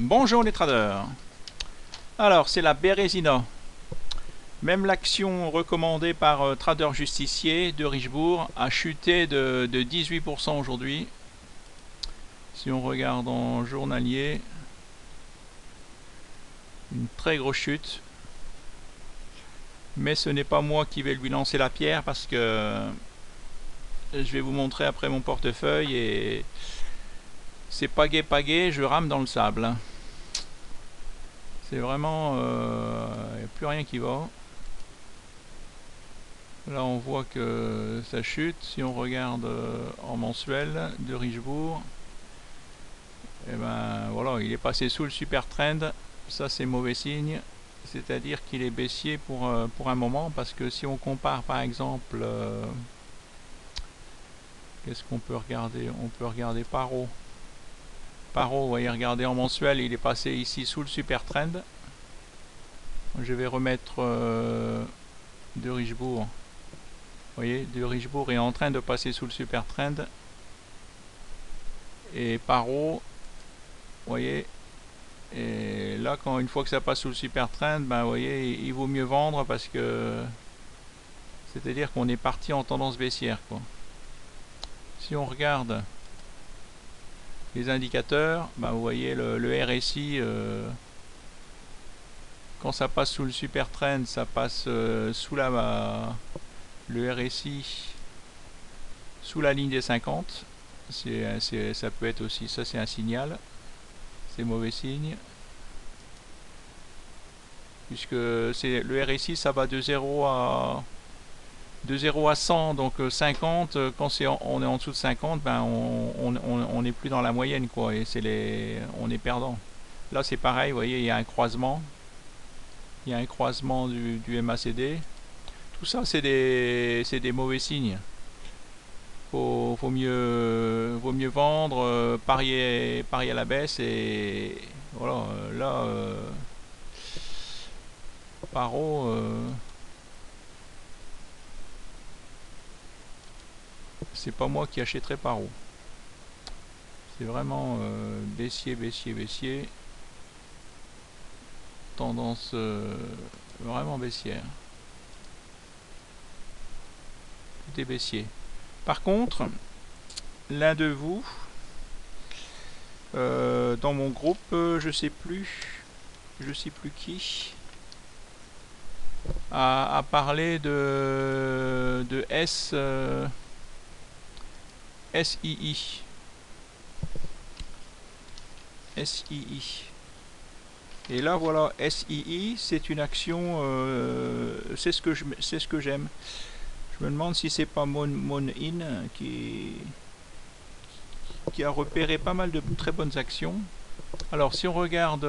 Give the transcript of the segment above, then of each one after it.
Bonjour les traders. Alors c'est la Bérésina. Même l'action recommandée par Trader Justicier de Richebourg a chuté de 18% aujourd'hui. Si on regarde en journalier, une très grosse chute. Mais ce n'est pas moi qui vais lui lancer la pierre parce que je vais vous montrer après mon portefeuille et c'est pas gai, je rame dans le sable. C'est vraiment... il n'y a plus rien qui va. Là on voit que ça chute. Si on regarde en mensuel de Richebourg, et ben voilà, il est passé sous le super trend. Ça c'est mauvais signe. C'est-à-dire qu'il est baissier pour un moment, parce que si on compare par exemple, qu'est-ce qu'on peut regarder? On peut regarder Paro. Paro, vous voyez, regardez en mensuel, il est passé ici sous le super trend. Je vais remettre de Richebourg. Vous voyez, de Richebourg est en train de passer sous le super trend. Et Paro, vous voyez, et là, une fois que ça passe sous le super trend, ben, vous voyez, il vaut mieux vendre parce que c'est-à-dire qu'on est parti en tendance baissière, quoi. Si on regarde les indicateurs, ben, vous voyez le RSI, quand ça passe sous le super trend, ça passe sous le RSI sous la ligne des 50. Ça peut être aussi, ça c'est un signal, c'est mauvais signe, puisque le RSI, ça va de 0 à 100, donc 50, quand on est en dessous de 50, ben on n'est plus dans la moyenne, quoi, et on est perdant. Là c'est pareil, vous voyez, il y a un croisement, du MACD. Tout ça c'est des mauvais signes. Vaut mieux vendre, parier à la baisse, et voilà. Là Paro, c'est pas moi qui achèterai Paro. C'est vraiment baissier, tendance vraiment baissière. Tout est baissier. Par contre, l'un de vous, dans mon groupe, je sais plus qui, a parlé de SII. Et là voilà, SII, c'est une action, c'est ce que j'aime. Je me demande si c'est pas Moon-In qui a repéré pas mal de très bonnes actions. Alors si on regarde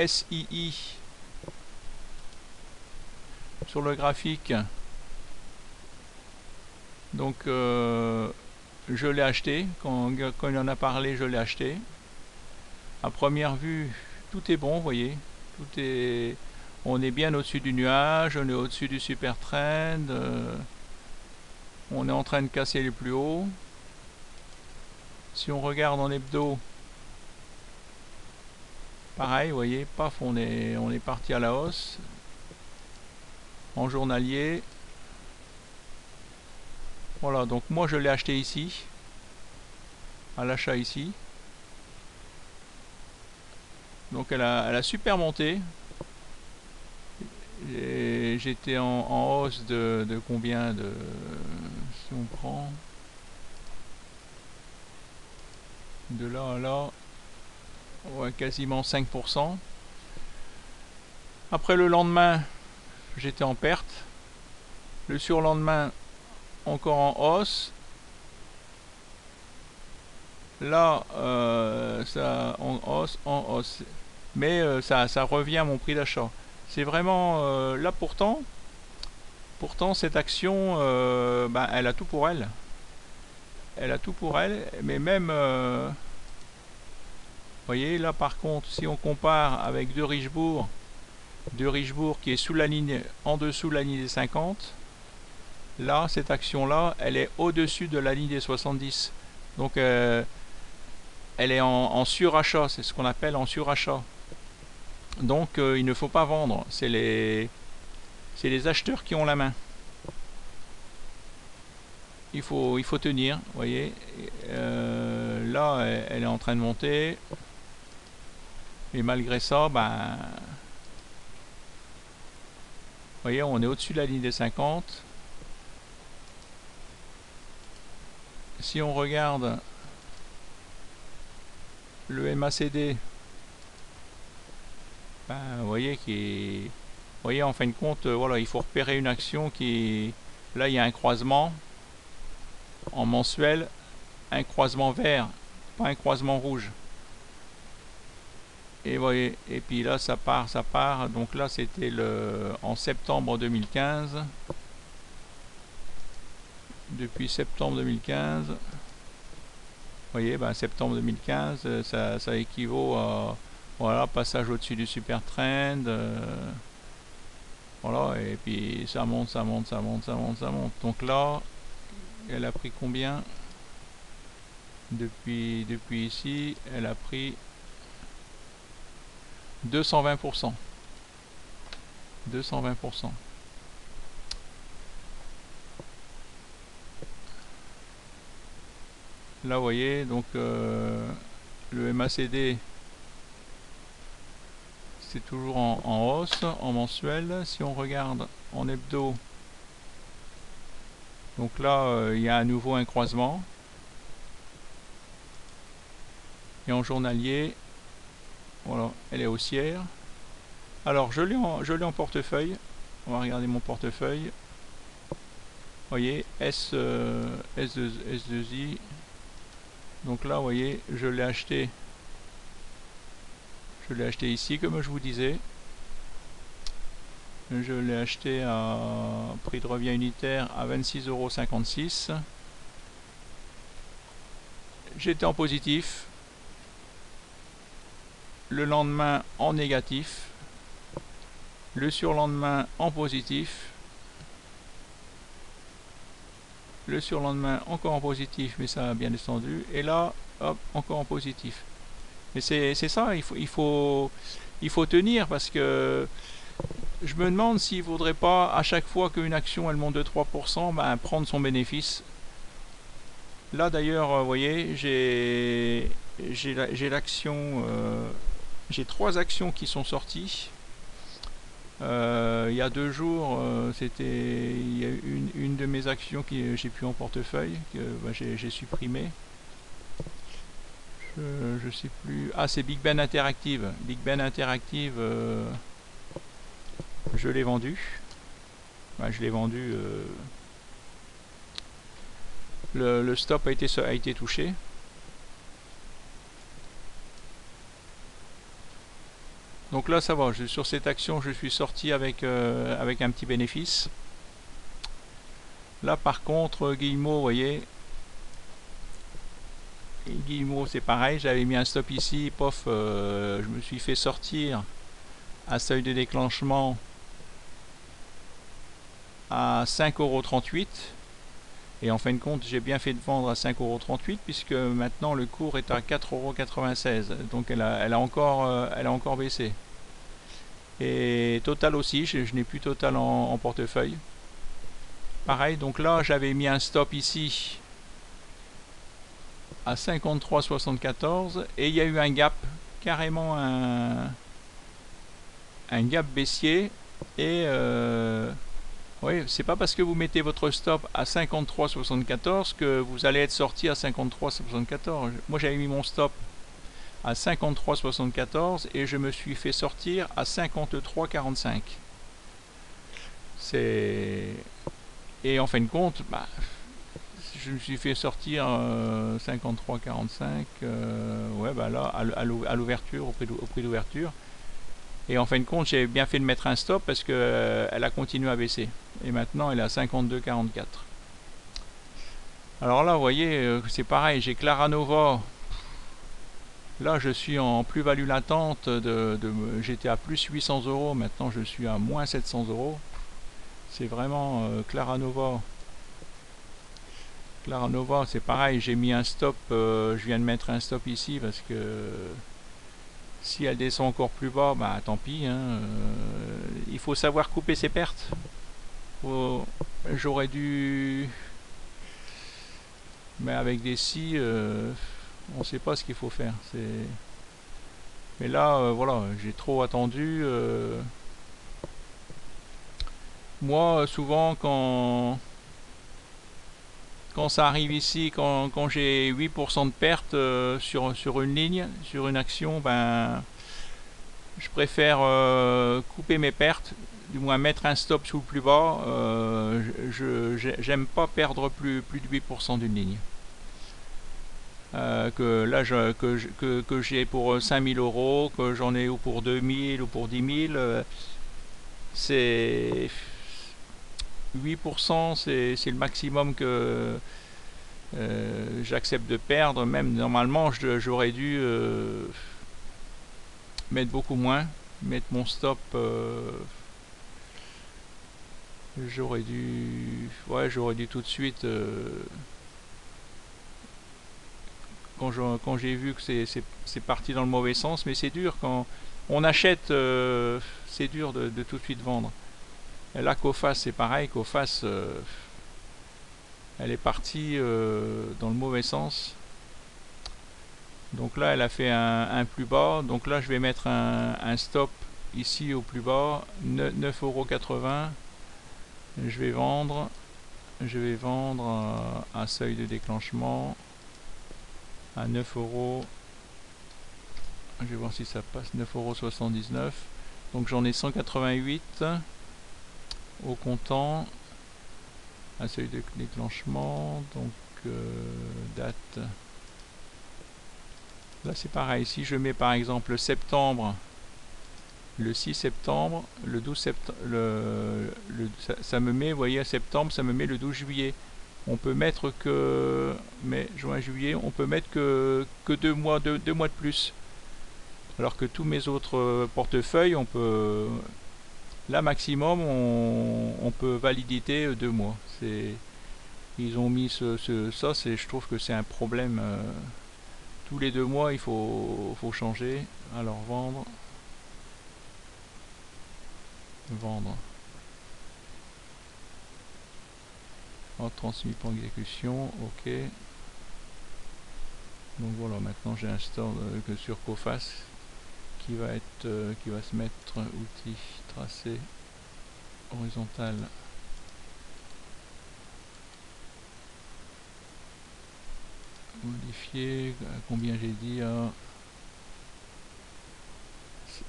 SII sur le graphique, donc je l'ai acheté, quand il en a parlé, je l'ai acheté. À première vue, tout est bon, vous voyez, on est bien au-dessus du nuage, on est au-dessus du super trend, on est en train de casser les plus hauts. Si on regarde en hebdo, pareil, vous voyez, paf, on est parti à la hausse. En journalier, voilà, donc moi je l'ai acheté ici, à l'achat ici. Donc elle a super monté. J'étais en hausse de combien de... Si on prend de là à là, ouais, quasiment 5%. Après le lendemain, j'étais en perte. Le surlendemain, encore en hausse. Là, ça en hausse. Mais ça revient à mon prix d'achat. C'est vraiment là pourtant cette action, ben, elle a tout pour elle. Elle a tout pour elle, mais même, vous voyez, là par contre, si on compare avec de Richebourg qui est sous la ligne, en dessous de la ligne des 50, là, cette action-là, elle est au-dessus de la ligne des 70. Donc, elle est en surachat, c'est ce qu'on appelle en surachat. Donc il ne faut pas vendre, c'est les acheteurs qui ont la main. Il faut tenir, vous voyez. Là, elle est en train de monter. Et malgré ça, ben, vous voyez, on est au-dessus de la ligne des 50. Si on regarde le MACD, ben, vous voyez, en fin de compte, voilà, il faut repérer une action qui... Là, il y a un croisement en mensuel, un croisement vert, pas un croisement rouge. Et voyez, et puis là, ça part. Donc là, c'était en septembre 2015. Depuis septembre 2015, vous voyez, ben, septembre 2015, ça équivaut à... Voilà, passage au-dessus du super trend. Voilà, et puis ça monte. Donc là, elle a pris combien? Depuis ici, elle a pris 220%. 220%. Là, vous voyez, donc le MACD, c'est toujours en hausse, en mensuel. Si on regarde en hebdo, donc là, il y a à nouveau un croisement. Et en journalier, voilà, elle est haussière. Alors, je l'ai en portefeuille. On va regarder mon portefeuille. Vous voyez, S2I. Donc là, vous voyez, je l'ai acheté. Je l'ai acheté ici, comme je vous disais. Je l'ai acheté à prix de revient unitaire à 26,56 €. J'étais en positif. Le lendemain en négatif. Le surlendemain en positif. Le surlendemain encore en positif, mais ça a bien descendu. Et là, hop, encore en positif. Mais c'est ça, il faut tenir, parce que je me demande s'il ne faudrait pas, à chaque fois qu'une action elle monte de 3%, ben, prendre son bénéfice. Là d'ailleurs, vous voyez, j'ai l'action, j'ai 3 actions qui sont sorties. Il y a 2 jours, il y a une de mes actions que j'ai plus en portefeuille, que ben, j'ai supprimé. Je sais plus. Ah, c'est Big Ben Interactive. Big Ben Interactive, je l'ai vendu. Ben, je l'ai vendu. Le stop a été touché. Donc là, ça va. Sur cette action, je suis sorti avec un petit bénéfice. Là, par contre, Guillemot, vous voyez. Guillemot, c'est pareil, j'avais mis un stop ici, pof, je me suis fait sortir à seuil de déclenchement à 5,38 €. Et en fin de compte, j'ai bien fait de vendre à 5,38 € puisque maintenant le cours est à 4,96 €. Donc elle a encore baissé. Et Total aussi, je n'ai plus Total en portefeuille. Pareil, donc là j'avais mis un stop ici à 53,74 et il y a eu un gap, carrément un gap baissier. Et oui, c'est pas parce que vous mettez votre stop à 53,74 que vous allez être sorti à 53,74. Moi j'avais mis mon stop à 53,74 et je me suis fait sortir à 53,45. Et en fin de compte, bah, je me suis fait sortir 53,45, ouais, bah là, à l'ouverture, au prix d'ouverture. Et en fin de compte, j'ai bien fait de mettre un stop parce que elle a continué à baisser. Et maintenant, elle est à 52,44. Alors là, vous voyez, c'est pareil, j'ai Claranova. Là, je suis en plus-value latente. J'étais à plus 800 €, maintenant je suis à moins 700 €. C'est vraiment Claranova. Clara Nova, c'est pareil, j'ai mis un stop, je viens de mettre un stop ici parce que si elle descend encore plus bas, bah tant pis, hein, il faut savoir couper ses pertes. J'aurais dû... Mais avec des scies, on sait pas ce qu'il faut faire. Mais là, voilà, j'ai trop attendu. Moi, souvent, quand ça arrive ici, quand j'ai 8% de perte sur une ligne, sur une action, ben, je préfère couper mes pertes, du moins mettre un stop sous le plus bas. J'aime pas perdre plus de 8% d'une ligne. Que là que j'ai pour 5000 euros, que j'en ai ou pour 2000 ou pour 10 000, c'est 8%, c'est le maximum que j'accepte de perdre. Même normalement j'aurais dû mettre beaucoup moins, mettre mon stop, j'aurais dû tout de suite, quand j'ai vu que c'est parti dans le mauvais sens. Mais c'est dur quand on achète, c'est dur de tout de suite vendre. Et là, Coface, c'est pareil. Coface, elle est partie dans le mauvais sens. Donc là, elle a fait un plus bas. Donc là, je vais mettre un stop ici au plus bas, 9,80 €. Je vais vendre à seuil de déclenchement à 9 €. Je vais voir si ça passe. 9,79 €. Donc j'en ai 188 au comptant à seuil de déclenchement. Donc date, là c'est pareil. Si je mets par exemple septembre, le 6 septembre, le 12 septembre, ça me met, vous voyez, à septembre, ça me met le 12 juillet. On peut mettre que mai, juin, juillet, on peut mettre que 2 mois, deux mois de plus. Alors que tous mes autres portefeuilles, on peut, là maximum, on peut validité 2 mois. Ils ont mis ça, je trouve que c'est un problème. Tous les 2 mois, il faut changer. Alors vendre. Transmis pour exécution, ok. Donc voilà, maintenant j'ai un store que sur Coface qui va se mettre outil tracé horizontal. Modifier, combien j'ai dit,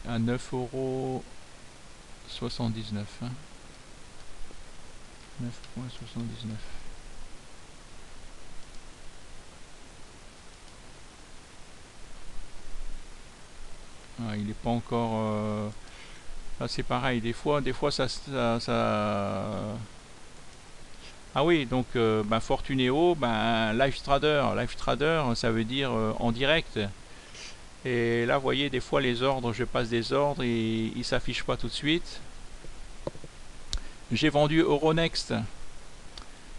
à 9,79 €. Hein. 9,79 €. Ah, il n'est pas encore... Là c'est pareil, des fois ça... Ah oui, donc ben, Fortunéo, ben, Live Trader, ça veut dire en direct. Et là vous voyez, des fois les ordres, je passe des ordres et ils s'affichent pas tout de suite. J'ai vendu Euronext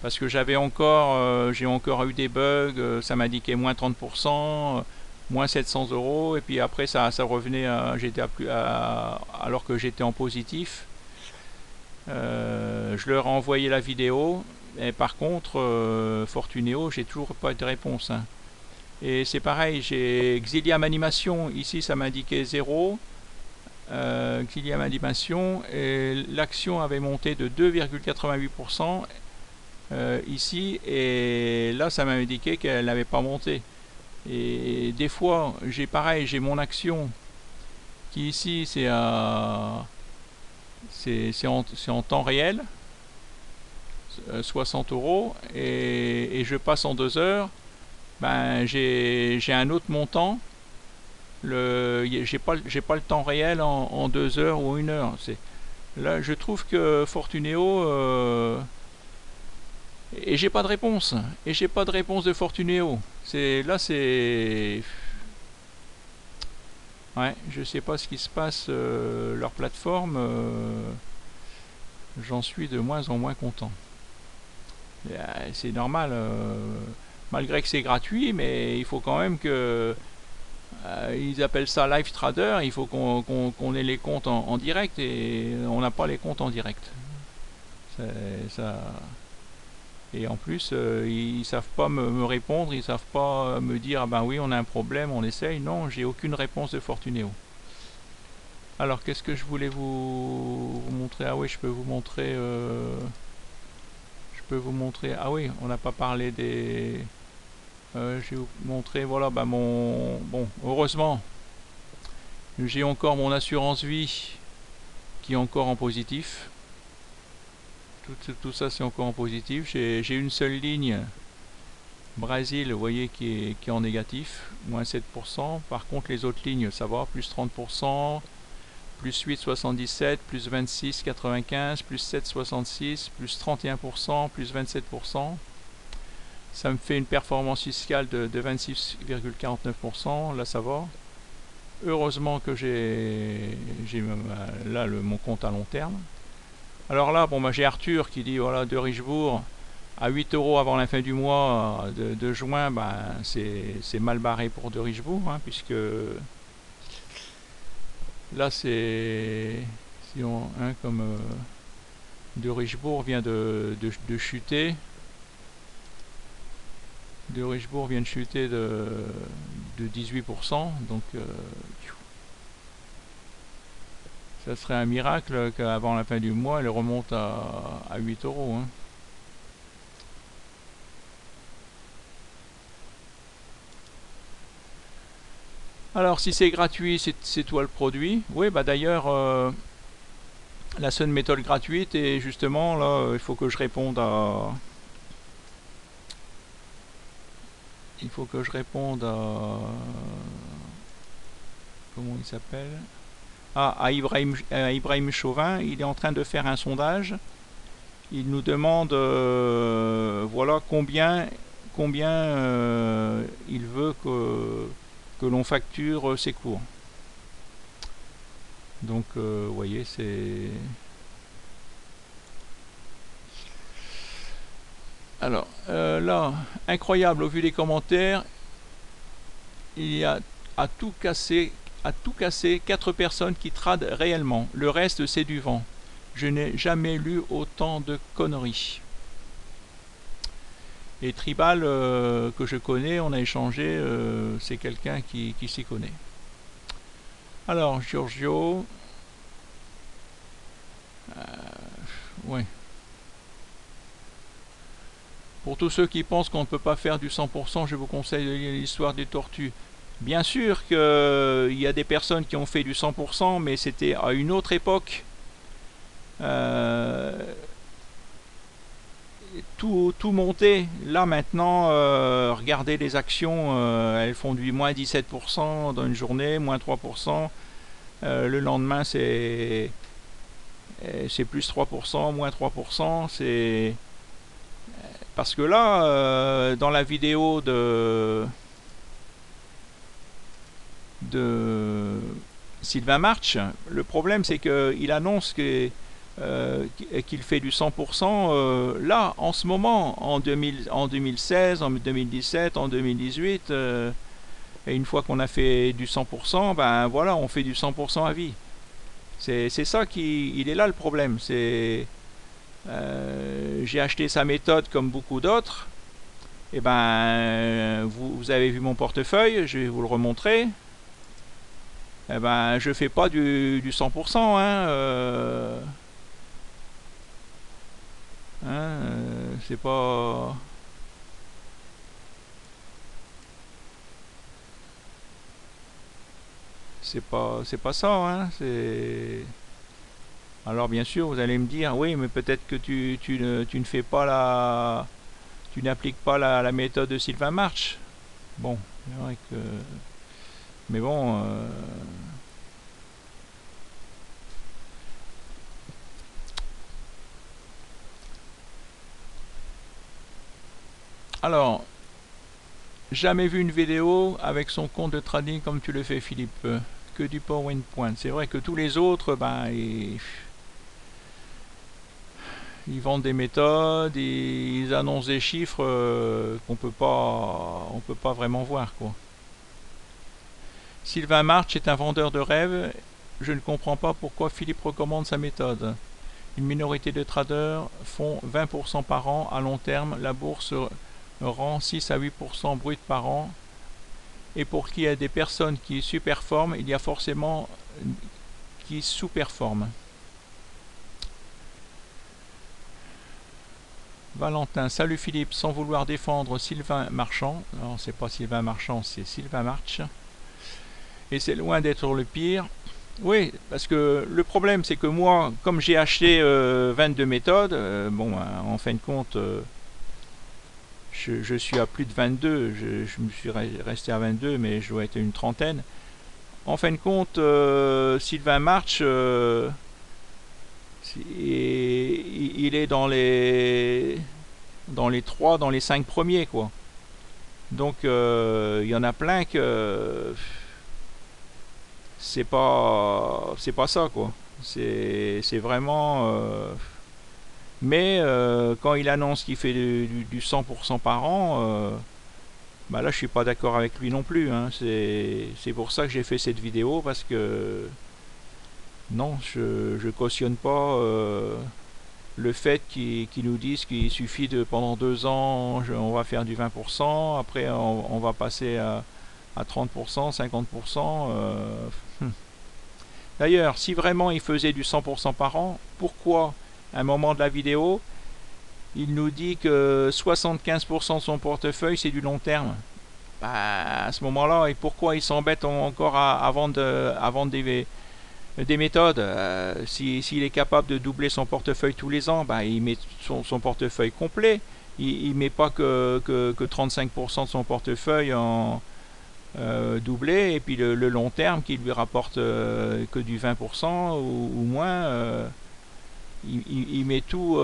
parce que j'ai encore eu des bugs, ça m'indiquait moins 30%, moins 700 €, et puis après ça revenait alors que j'étais en positif. Je leur ai envoyé la vidéo, et par contre Fortunéo, j'ai toujours pas de réponse, hein. Et c'est pareil, j'ai Xilium Animation, ici ça m'indiquait 0, Xilium Animation, et l'action avait monté de 2,88% ici, et là ça m'a indiqué qu'elle n'avait pas monté. Et des fois j'ai mon action qui ici c'est en temps réel, 60 €, et je passe en 2 heures, ben j'ai un autre montant. J'ai pas le temps réel en 2 heures ou 1 heure. Là je trouve que Fortunéo, et j'ai pas de réponse, de Fortunéo. Là c'est... Ouais, je sais pas ce qui se passe, leur plateforme, j'en suis de moins en moins content. C'est normal, malgré que c'est gratuit, mais il faut quand même que ils appellent ça live trader. Il faut qu'on ait les comptes en direct, et on n'a pas les comptes en direct. Ça. Et en plus, ils savent pas me répondre, ils savent pas me dire ah ben oui, on a un problème, on essaye. Non, j'ai aucune réponse de Fortunéo. Alors, qu'est-ce que je voulais vous montrer? Ah oui, je peux vous montrer. Ah oui, on n'a pas parlé des. Je vais vous montrer. Voilà, bah mon. Bon, heureusement, j'ai encore mon assurance vie qui est encore en positif. Tout ça, c'est encore en positif. J'ai une seule ligne. Brésil, vous voyez, qui est en négatif, moins 7%. Par contre, les autres lignes, ça va, plus 30%, plus 8,77, plus 26,95, plus 7,66, plus 31%, plus 27%. Ça me fait une performance fiscale de 26,49%. Là, ça va. Heureusement que j'ai là mon compte à long terme. Alors là, bon, bah, j'ai Arthur qui dit, voilà, de Richebourg à 8 € avant la fin du mois de juin, ben, c'est mal barré pour de Richebourg, hein, puisque là c'est, si on, hein, comme de Richebourg vient de chuter, de Richebourg vient de chuter de 18%, donc ça serait un miracle qu'avant la fin du mois elle remonte à 8 €, hein. Alors si c'est gratuit, c'est toi le produit. Oui, bah d'ailleurs, la seule méthode gratuite, et justement là, il faut que je réponde à... Il faut que je réponde à... Comment il s'appelle? Ah, à Ibrahim Chauvin. Il est en train de faire un sondage. Il nous demande, voilà, combien il veut que l'on facture ses cours. Donc, vous voyez, c'est... Alors, là, incroyable, au vu des commentaires, il y a à tout casser 4 personnes qui tradent réellement. Le reste, c'est du vent. Je n'ai jamais lu autant de conneries. Et Tribal, que je connais, on a échangé, c'est quelqu'un qui s'y connaît. Alors, Giorgio... ouais. Pour tous ceux qui pensent qu'on ne peut pas faire du 100%, je vous conseille de lire l'histoire des tortues. Bien sûr qu'il y a des personnes qui ont fait du 100%, mais c'était à une autre époque. Tout montait. Là maintenant, regardez les actions, elles font du moins 17% dans une journée, moins 3%. Le lendemain, c'est plus 3%, moins 3%. C'est parce que là, dans la vidéo de Sylvain March, le problème c'est qu'il annonce qu'il fait du 100% là, en ce moment, en 2016, en 2017, en 2018, et une fois qu'on a fait du 100%, ben voilà, on fait du 100% à vie. C'est ça il est là le problème. C'est j'ai acheté sa méthode comme beaucoup d'autres. Et ben vous avez vu mon portefeuille, je vais vous le remontrer. Eh ben je fais pas du 100%, hein, c'est pas... C'est pas ça, hein, c'est... Alors bien sûr, vous allez me dire, oui, mais peut-être que tu ne fais pas la... Tu n'appliques pas la méthode de Sylvain March. Bon, c'est vrai que... Mais bon... Alors, jamais vu une vidéo avec son compte de trading comme tu le fais, Philippe. Que du PowerPoint. C'est vrai que tous les autres, ben, Ils vendent des méthodes, ils annoncent des chiffres on peut pas vraiment voir, quoi. Sylvain March est un vendeur de rêves. Je ne comprends pas pourquoi Philippe recommande sa méthode. Une minorité de traders font 20% par an à long terme. La bourse rend 6 à 8% brut par an. Et pour qu'il y ait des personnes qui surperforment, il y a forcément qui sous-performent. Valentin, salut Philippe, sans vouloir défendre Sylvain Marchand. Non, c'est pas Sylvain Marchand, c'est Sylvain March. Et c'est loin d'être le pire. Oui, parce que le problème, c'est que moi, comme j'ai acheté 22 méthodes, bon, en fin de compte, je suis à plus de 22. Je me suis resté à 22, mais je dois être une trentaine. En fin de compte, Sylvain March, il est dans les 3, dans les 5 premiers, quoi. Donc, il y en a plein que c'est pas ça, quoi. C'est vraiment mais quand il annonce qu'il fait du 100% par an, bah là je suis pas d'accord avec lui non plus, hein. C'est pour ça que j'ai fait cette vidéo, parce que non, je cautionne pas le fait qu'ils nous disent qu'il suffit de pendant 2 ans on va faire du 20%, après on va passer à 30%, 50%. D'ailleurs, si vraiment il faisait du 100% par an, pourquoi à un moment de la vidéo il nous dit que 75% de son portefeuille c'est du long terme? Bah, à ce moment-là, et pourquoi il s'embête encore à vendre des méthodes? S'il est capable de doubler son portefeuille tous les ans, bah, il met son portefeuille complet. Il met pas que 35% de son portefeuille en doublé, et puis le long terme qui lui rapporte que du 20% ou moins. Il met tout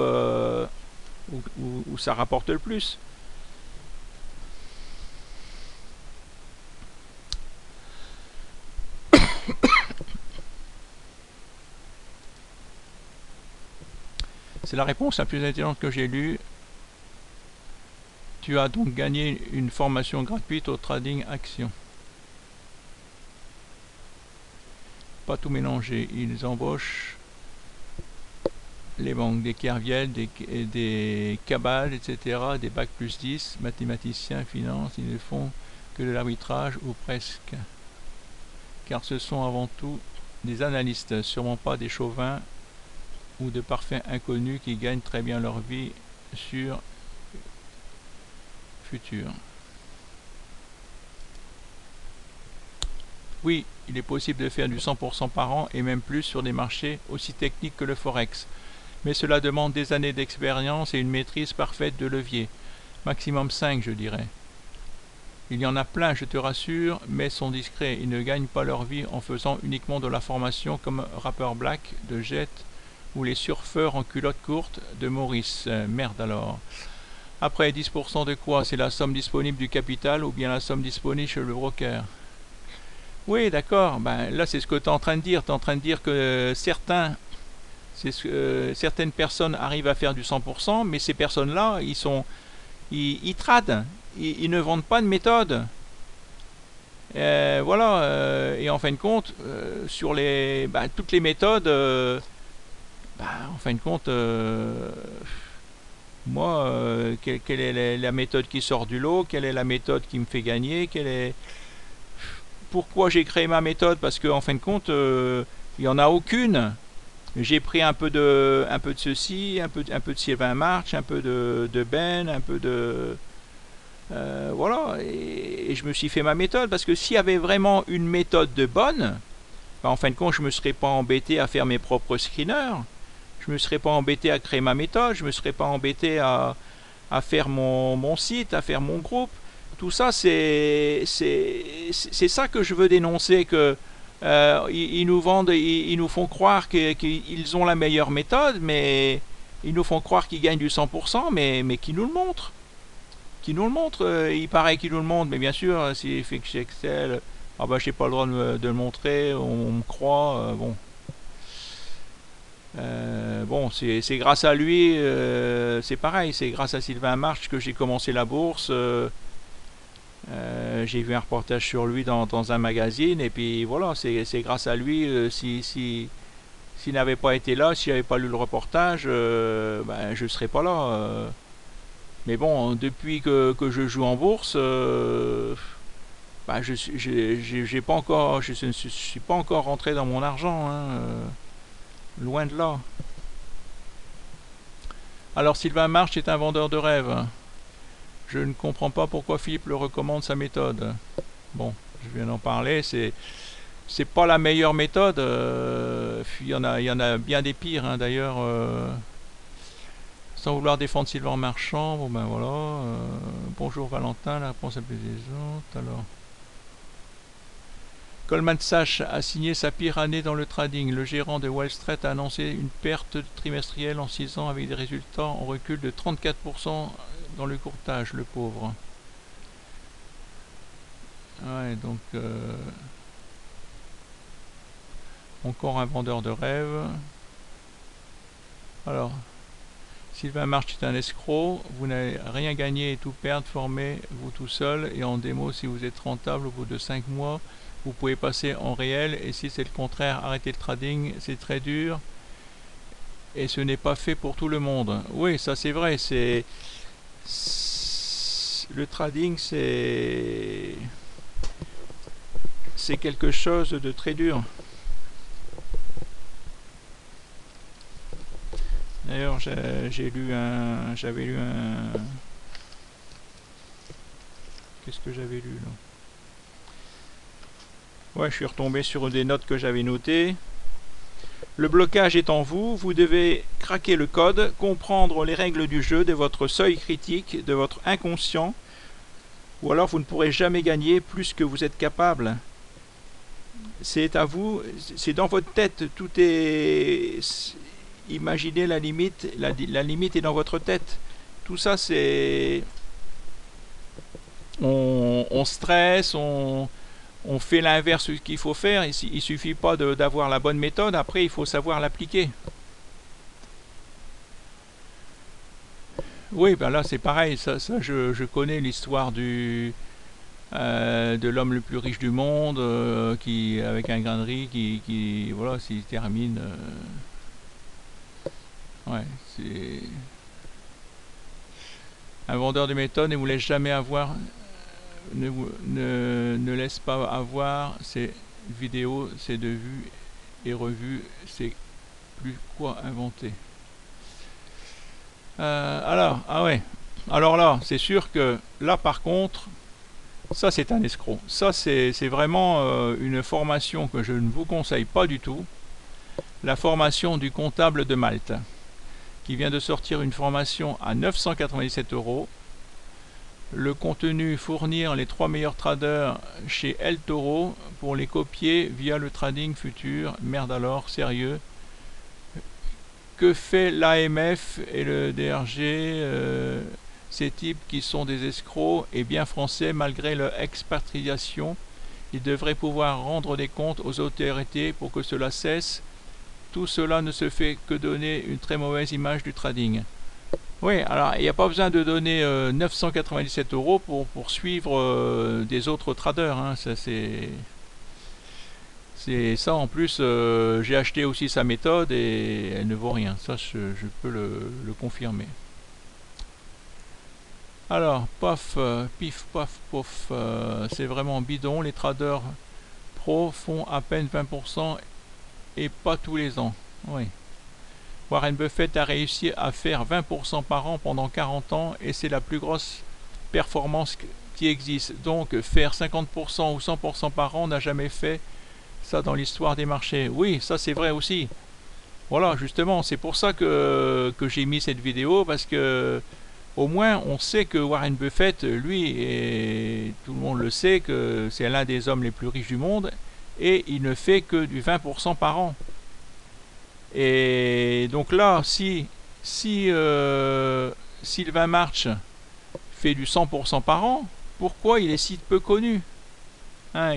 où ça rapporte le plus. C'est la réponse la plus intelligente que j'ai lue. Tu as donc gagné une formation gratuite au trading action. Pas tout mélanger. Ils embauchent les banques, des Kerviel, des Cabal, etc., des Bac plus 10, mathématiciens, finance. Ils ne font que de l'arbitrage, ou presque. Car ce sont avant tout des analystes, sûrement pas des chauvins ou de parfaits inconnus qui gagnent très bien leur vie sur futur. Oui, il est possible de faire du 100% par an et même plus sur des marchés aussi techniques que le Forex. Mais cela demande des années d'expérience et une maîtrise parfaite de levier. Maximum 5, je dirais. Il y en a plein, je te rassure, mais sont discrets. Ils ne gagnent pas leur vie en faisant uniquement de la formation comme Rapper Black de Jet ou les surfeurs en culotte courte de Maurice. Merde alors. Après, 10% de quoi? C'est la somme disponible du capital ou bien la somme disponible chez le broker? Oui, d'accord. Ben, là, c'est ce que tu es en train de dire. Tu es en train de dire que certaines personnes arrivent à faire du 100%, mais ces personnes-là, ils tradent. Ils ne vendent pas de méthode. Voilà. Et en fin de compte, sur toutes les méthodes, en fin de compte, moi, quelle est la méthode qui sort du lot? Quelle est la méthode qui me fait gagner? Pourquoi j'ai créé ma méthode? Parce qu'en fin de compte, il n'y en a aucune. J'ai pris un peu de ceci, un peu de Sylvain March, un peu de Ben, un peu de... voilà, et je me suis fait ma méthode, parce que s'il y avait vraiment une méthode de bonne, en fin de compte, je ne me serais pas embêté à faire mes propres screeners, je ne me serais pas embêté à créer ma méthode, je ne me serais pas embêté à faire mon site, à faire mon groupe. Tout ça, c'est ça que je veux dénoncer, que ils nous vendent, ils nous font croire qu'ils ont la meilleure méthode, mais ils nous font croire qu'ils gagnent du 100%, mais qui nous le montrent. Qui nous le montre, il paraît qu'il nous le montre, mais bien sûr, s'il fait que chez Excel, ah bah j'ai pas le droit de le montrer, on me croit, bon. Bon, c'est grâce à lui, c'est pareil, c'est grâce à Sylvain March que j'ai commencé la bourse. J'ai vu un reportage sur lui dans un magazine, et puis voilà, c'est grâce à lui. S'il n'avait pas été là, si j'avais pas lu le reportage, ben, je ne serais pas là. Mais bon, depuis que je joue en bourse, ben, j'ai pas encore, je ne suis pas encore rentré dans mon argent, hein, loin de là. Alors Sylvain March est un vendeur de rêves. Je ne comprends pas pourquoi Philippe le recommande sa méthode. Bon, je viens d'en parler, c'est pas la meilleure méthode. Il y en a bien des pires, hein, d'ailleurs. Sans vouloir défendre Sylvain Marchand, bon ben voilà. Bonjour Valentin, la réponse est plaisante. Alors, Goldman Sachs a signé sa pire année dans le trading. Le gérant de Wall Street a annoncé une perte trimestrielle en 6 ans avec des résultats en recul de 34% dans le courtage, le pauvre. Ouais, donc encore un vendeur de rêve. Alors, Sylvain March est un escroc, vous n'avez rien gagné et tout perdre, formez-vous tout seul, et en démo, si vous êtes rentable au bout de 5 mois, vous pouvez passer en réel, et si c'est le contraire, arrêtez le trading, c'est très dur, et ce n'est pas fait pour tout le monde. Oui, ça c'est vrai, le trading, c'est quelque chose de très dur. D'ailleurs, j'avais lu un... Qu'est-ce que j'avais lu là? Ouais, je suis retombé sur des notes que j'avais notées. Le blocage est en vous, vous devez craquer le code, comprendre les règles du jeu, de votre seuil critique, de votre inconscient, ou alors vous ne pourrez jamais gagner plus que vous êtes capable. C'est à vous, c'est dans votre tête, tout est... Imaginez la limite, la limite est dans votre tête. Tout ça, c'est... On stresse, on fait l'inverse de ce qu'il faut faire. Il suffit pas d'avoir la bonne méthode, après il faut savoir l'appliquer. Oui, ben là c'est pareil, ça je connais l'histoire de l'homme le plus riche du monde, qui, avec un grain de riz, qui voilà, s'il termine... Ouais, c'est un vendeur de méthode ne vous laisse jamais avoir, ne laisse pas avoir ses vidéos, ses de vues et revues, c'est plus quoi inventer. Alors, ah ouais, alors là, c'est sûr que là par contre, ça c'est un escroc. Ça c'est vraiment une formation que je ne vous conseille pas du tout. La formation du comptable de Malte, qui vient de sortir une formation à 997 €. Le contenu, fournir les 3 meilleurs traders chez El Toro pour les copier via le trading futur. Merde alors, sérieux. Que fait l'AMF et le DRG, ces types qui sont des escrocs et bien français malgré leur expatriation? Ils devraient pouvoir rendre des comptes aux autorités pour que cela cesse. Tout cela ne se fait que donner une très mauvaise image du trading. Oui, alors il n'y a pas besoin de donner 997 € pour suivre des autres traders. Hein. C'est ça en plus, j'ai acheté aussi sa méthode et elle ne vaut rien. Ça, je peux le confirmer. Alors, paf, pif, paf, pof, c'est vraiment bidon. Les traders pros font à peine 20%. Et pas tous les ans. Oui. Warren Buffett a réussi à faire 20% par an pendant 40 ans et c'est la plus grosse performance qui existe. Donc faire 50% ou 100% par an n'a jamais fait ça dans l'histoire des marchés. Oui, ça c'est vrai aussi. Voilà, justement, c'est pour ça que j'ai mis cette vidéo, parce que au moins on sait que Warren Buffett, lui, et tout le monde le sait, que c'est l'un des hommes les plus riches du monde, et il ne fait que du 20% par an. Et donc là, si Sylvain March fait du 100% par an, pourquoi il est si peu connu, hein,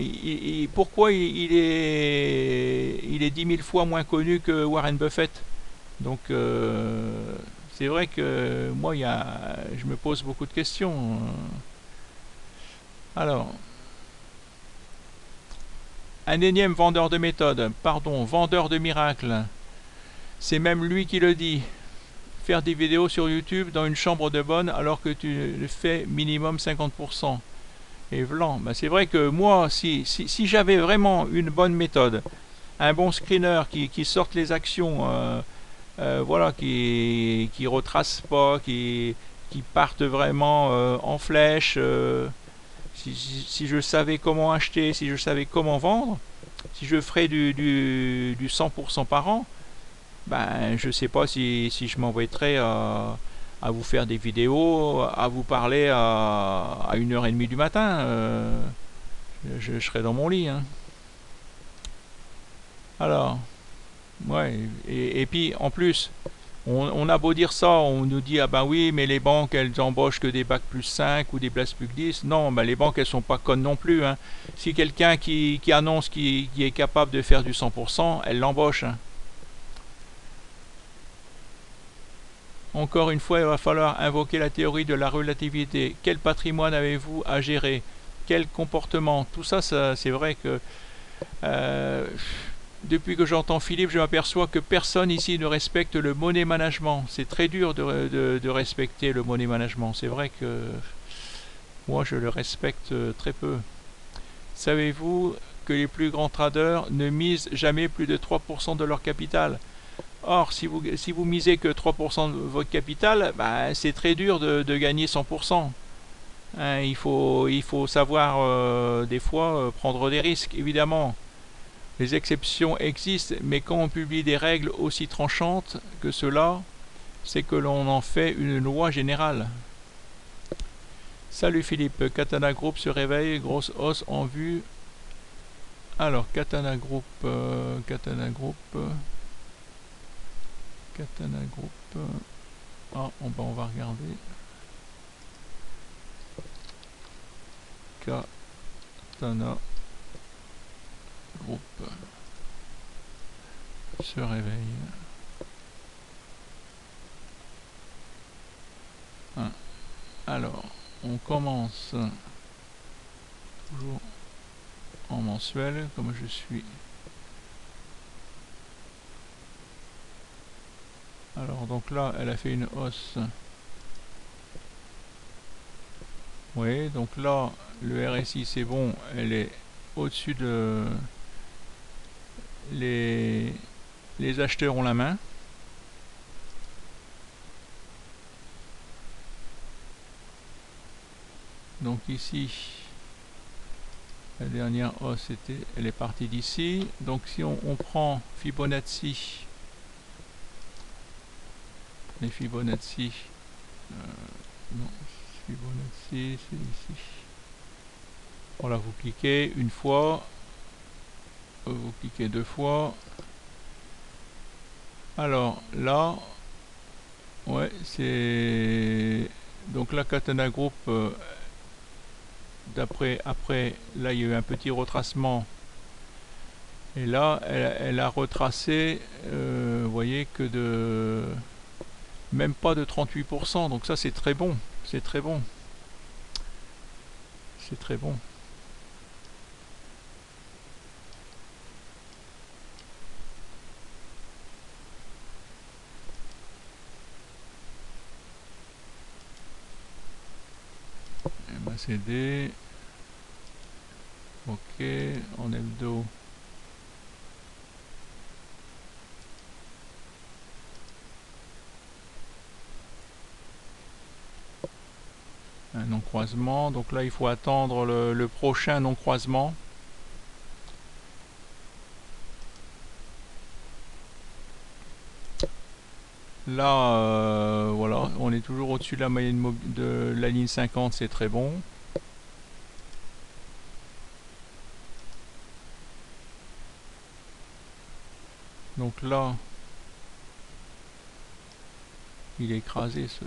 pourquoi il est 10 000 fois moins connu que Warren Buffett? Donc c'est vrai que moi je me pose beaucoup de questions. Alors, un énième vendeur de méthode, pardon, vendeur de miracles. C'est même lui qui le dit. Faire des vidéos sur YouTube dans une chambre de bonne alors que tu le fais minimum 50%. Et blanc, ben c'est vrai que moi, si j'avais vraiment une bonne méthode, un bon screener qui sorte les actions, voilà, qui retrace pas, qui partent vraiment en flèche, si je savais comment acheter, si je savais comment vendre, si je ferais du 100% par an, ben je sais pas si je m'embêterais à vous faire des vidéos, à vous parler à 1h30 du matin. Je serais dans mon lit. Hein. Alors, ouais, et puis en plus, on a beau dire ça, on nous dit ah ben oui, mais les banques elles embauchent que des bacs plus 5 ou des places plus 10. Non, ben les banques elles sont pas connes non plus. Hein. Si quelqu'un qui annonce qui est capable de faire du 100%, elle l'embauche. Hein. Encore une fois, il va falloir invoquer la théorie de la relativité. Quel patrimoine avez-vous à gérer? Quel comportement? Tout ça, c'est vrai que euh, depuis que j'entends Philippe, je m'aperçois que personne ici ne respecte le money management. C'est très dur de respecter le money management. C'est vrai que moi, je le respecte très peu. Savez-vous que les plus grands traders ne misent jamais plus de 3% de leur capital? Or, si vous misez que 3% de votre capital, bah, c'est très dur de gagner 100%. Hein, il faut savoir des fois prendre des risques, évidemment. Les exceptions existent, mais quand on publie des règles aussi tranchantes que cela, c'est que l'on en fait une loi générale. Salut Philippe, Katana Group se réveille, grosse hausse en vue. Alors, Katana Group, Katana Group, Katana Group. Ah, on va regarder. Katana Group se réveille. Ah, alors, on commence toujours en mensuel, comme je suis. Alors, donc là, elle a fait une hausse. Oui, donc là, le RSI, c'est bon, elle est au-dessus de... Les acheteurs ont la main. Donc ici, la dernière hausse, elle est partie d'ici. Donc si on prend Fibonacci, les Fibonacci, non, Fibonacci, c'est ici. Voilà, vous cliquez une fois, vous cliquez deux fois. Alors là, ouais, c'est donc la Katana Group. Après, là il y a eu un petit retracement. Et là, elle a retracé, vous voyez, que de même pas de 38%. Donc ça, c'est très bon. C'est très bon. C'est très bon. MACD. Ok, en hebdo. Un non-croisement. Donc là, il faut attendre le prochain non-croisement. Là, voilà, on est toujours au-dessus de la moyenne de la ligne 50, c'est très bon. Donc là, il est écrasé ce...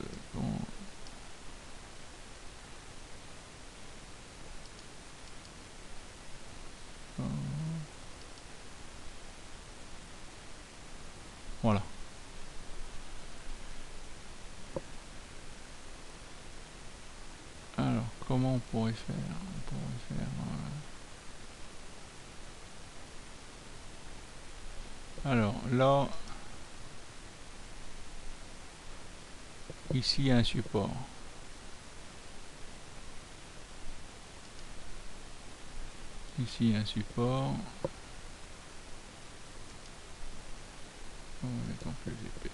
Voilà. comment on pourrait faire? On pourrait faire alors là, ici il y a un support. Ici il y a un support. On va mettre en plus épais.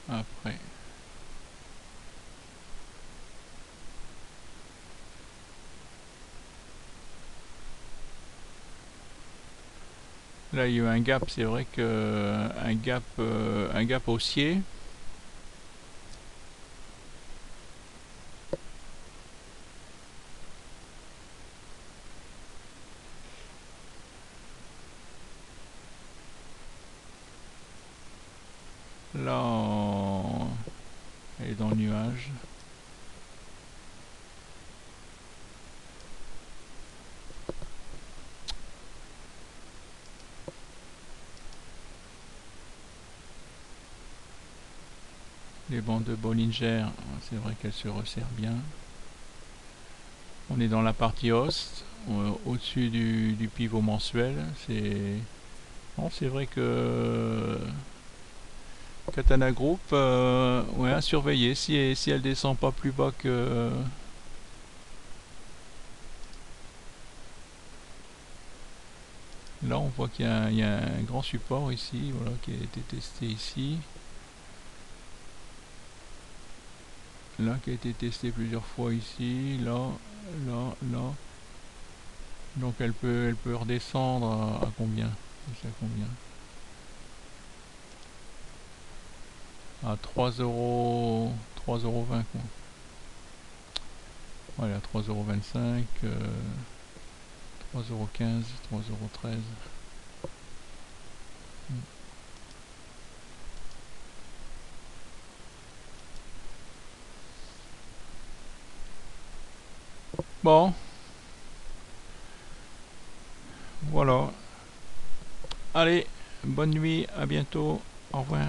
Après, là il y a eu un gap, c'est vrai que un gap haussier. Là, elle est dans le nuage. Les bandes de Bollinger, c'est vrai qu'elles se resserrent bien. On est dans la partie hausse, au-dessus du pivot mensuel. C'est vrai que Katana Group, ouais, à surveiller si elle descend pas plus bas que là, on voit qu'il y a un grand support ici, voilà, qui a été testé ici. Là, qui a été testé plusieurs fois ici, là, là. Donc elle peut redescendre à combien? À combien? À 3 €, 3,20 €, quoi. Voilà, 3,25 €, 3,15 €, 3,13 €. Bon, voilà. Allez, bonne nuit, à bientôt, au revoir.